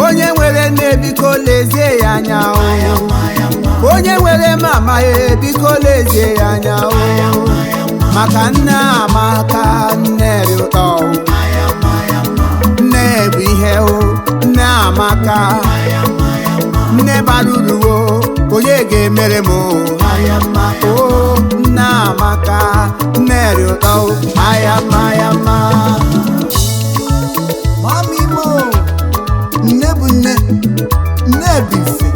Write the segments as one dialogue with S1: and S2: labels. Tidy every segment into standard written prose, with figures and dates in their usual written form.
S1: onye nwere nne biko lezie ya anya onye nwere mama biko lezie ya anya maka nne amaka nne dị ụtọ nne bụ ihe nne amaka nne bara uru onye ga-emere m nne amaka nne dị ụtọ ayama
S2: Mami mo, nne bụ nne, nne bụ ife.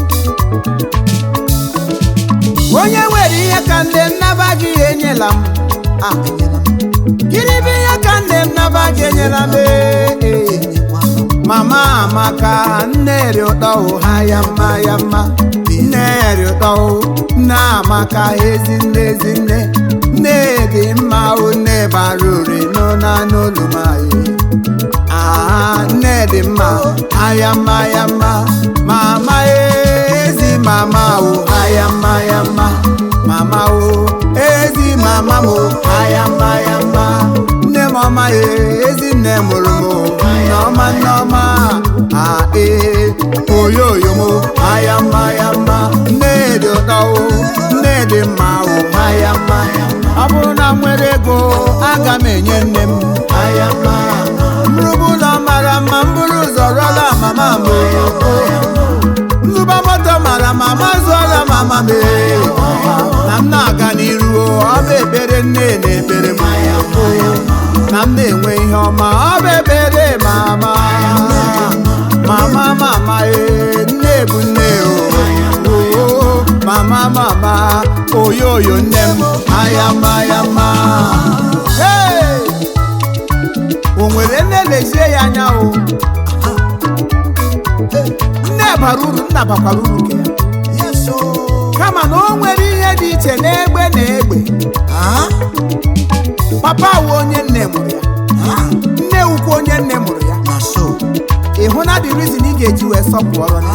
S1: onye nwere ihe ka nne nnaba gị enyela m gịnị bụ ihe ka nne nnaba gị enyela m mama amaka nne dị ụtọ ya mma nne dị ụtọ nne amaka ezi nne nne dị mma nne bara ure n'olu m nne dị mma ayama mama ezi mama ayama mama ezi mama mo ayama nne mama ezi nne mụrụ m nneọma oyoyo mo ayama nne dị ụtọ nne dị mma ayama ọ bụrụ na m nwere ego aga m enye nne m ayama mrụbụlọ mara mma mbụrụ ụzọ rụọla mama m nzụba moto mara mama zụọla mama m na m na-aga n'iru ọ bụ ekpere nne na-ekpere m na m na-enwe ihe ọma ọ bụ ekpere mama nne bụ nne mama oyoyo nne m ayama o nwere nne lezie ya anya nne bara uru nna bakwara uru nke ya kama na o nwere ihe dị iche n'egbe na egbe papa wụ onye nne mụrụ ya nne ukwu onye nne mụrụ ya ịhụ na the reason ị ga-eji wee sọpụrụ nne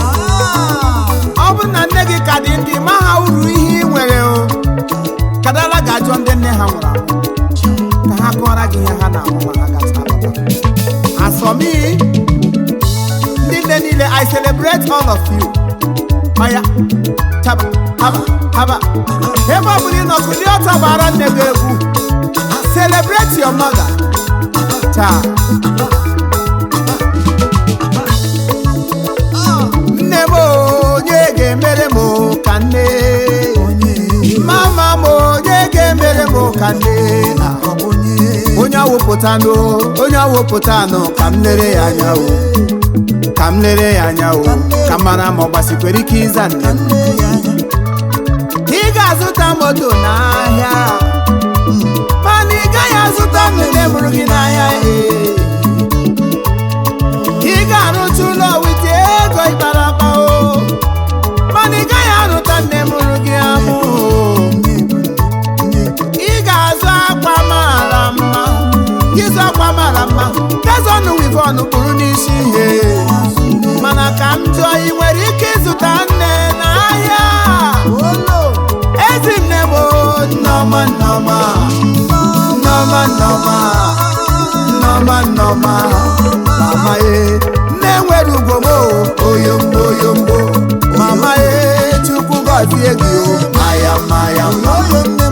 S1: ọ bụ na nne gị ka dị ndị ma ha uru ihe ị nwere kadala ga-ajọ ndị nne ha nwụrụ anwụ ka ha kọọrọ gị ihe ha na-ahụ ma ha gacha asọmi ndị nne niile I celebrate all of you maya chaba haba ebe ọ bụla ị nọkụ ndị ọta gbara nne gị egwu celebrate your mother taa nne m onye ga-emere m ka nne mama m onye ga-emere m ka nne onye awụpụtanụ ka m lere ya anya ka mara ma ọ gbasikwere ike ịza nne m ị ga-azụta moto n'ahịa mana ị gaghị azụta nne mụrụ gị n'ahịa ị ga-arụcha ụlọ wite ego ịkpara akpa mana ị gaghị arụta nne mụrụ gị amụ ị ga-azụ akwa mara mma ịzụ akwa mara mma gazọnụ wivọnụ kpụrụ n'isi ihe mana ka m jụọ ị nwere ike ịzụta nne n'ahịa ezi nne m nneọma mama nne nwere ugwo m oyombo mama chukwu gọzie gị ayama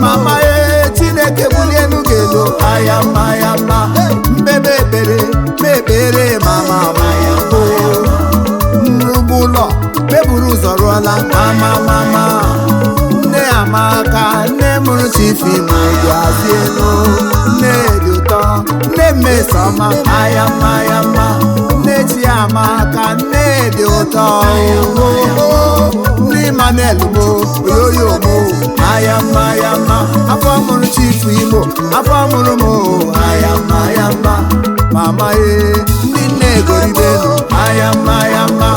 S1: mama chineke bulie enu gị elu ayama mbebe ekpere mama nrugbu ụlọ meburu ụzọ rụọla mama nne amaka nne mụrụ chifi ma gwazie elu nne dị ụtọ ọma ayama ayama nne Chiamaka nne dị ụtọ ndị Emmanuel mo oyoyo mo ayama ayama afọ mụrụ Chief Igbo afọ mụrụ mo ayama ayama mama ndị nne Egoribelu ayama ayama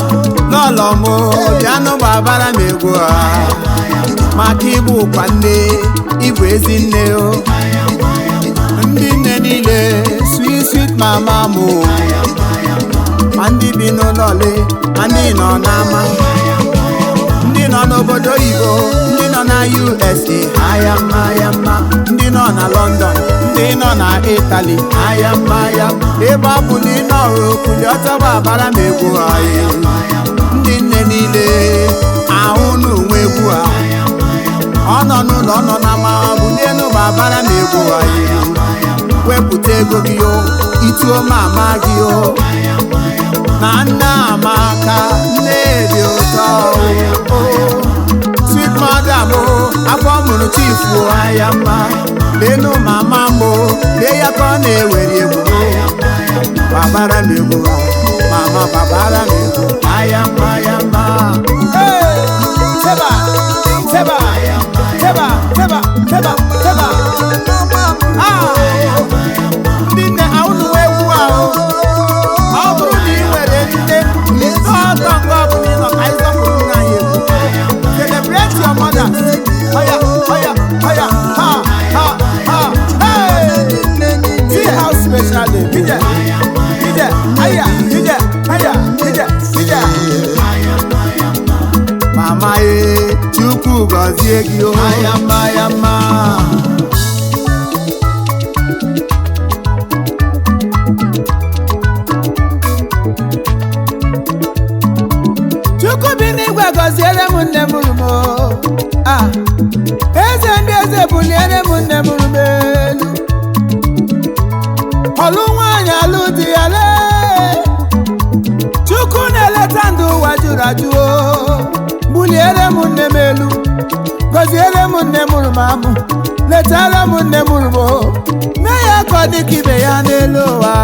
S1: lọlọ mo bịanụ gbabara m egwu maka ịbụ ụkwa nne ịbụ ezi nne o ndị nne niile sweet mama mo ma ndị bi n'ụlọle ma ndị nọ n'ama ndị nọ n'obodo oyibo ndị nọ na USA ayama ayama ndị nọ na London ndị nọ na Italy ayama ayama ebe ọ bụ na ị nọrọ okuli ọtọba abara m egwu anyị ndị nne niile ahụ n'onwe egwu a ọ nọ n'ụlọ ọ nọ na ma bụ n'elu babara m egwu anyị wepụta ego gị o ituo mama gị o na nne Amaka nne dị ụtọ sweet mother mo afọ mụrụ Chief ayama lenu mama mo lee ya ka ọ na-ewere egwu babara m egwu mama babara m egwu ayama ayama teba teba teba teba teba teba ndị nne ahụnụ egwu ahụ ọ bụrụ na ị nwere nne ọtọ mgbe ọ bụla ị nọ ka anyị sọpụrụ nna anyị egwu celebrate your mother oya oya oya ha ha ha see how special day ije ije aya ije aya ije ije mama Chukwu gọzie gị o ayama ayama Chukwu bi n'igwe gọziere m nne mụrụ m eze ndị eze buliere m nne mụrụ m elu ọlụ nwaanyị alụ di ya lee Chukwu na-eleta ndụ ụwa jụrụ ajụ buliere m nne m elu gọziere m nne mụrụ m amụ letara m nne mụrụ m mee ya ka ọ dị ka ibe ya n'elu ụwa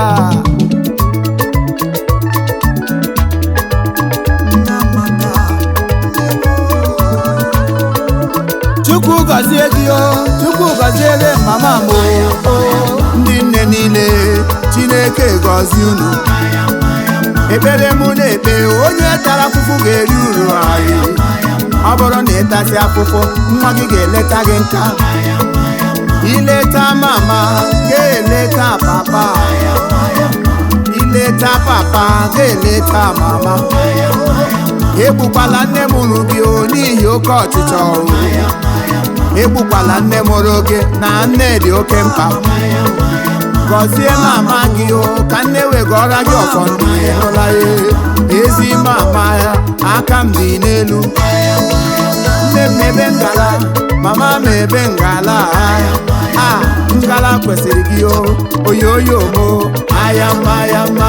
S1: Chukwu gọzie gị o Chukwu gọziere mama m ndị nne niile Chineke gọzie unu ekpere mụ na-ekpe onye tara afụfụ ga-eri uru anyị ọ bụrụ na ịtasị afụfụ nwa gị ga-eleta gị nka ileta mama ga-eleta papa ileta papa ga-eleta mama egbukwala nne mụrụ gị o n'ihi oke ọchịchọ egbukwala nne mụrụ gị na nne dị oke mkpa gọzie mama gị o ka nne wegọra gị ọfọ ndụ ịhụla ya ezi mama ya aka m dị n'elu nne m ebe ngala mama m ebe ngala ngala kwesịrị gị o oyoyo mo ayama ayama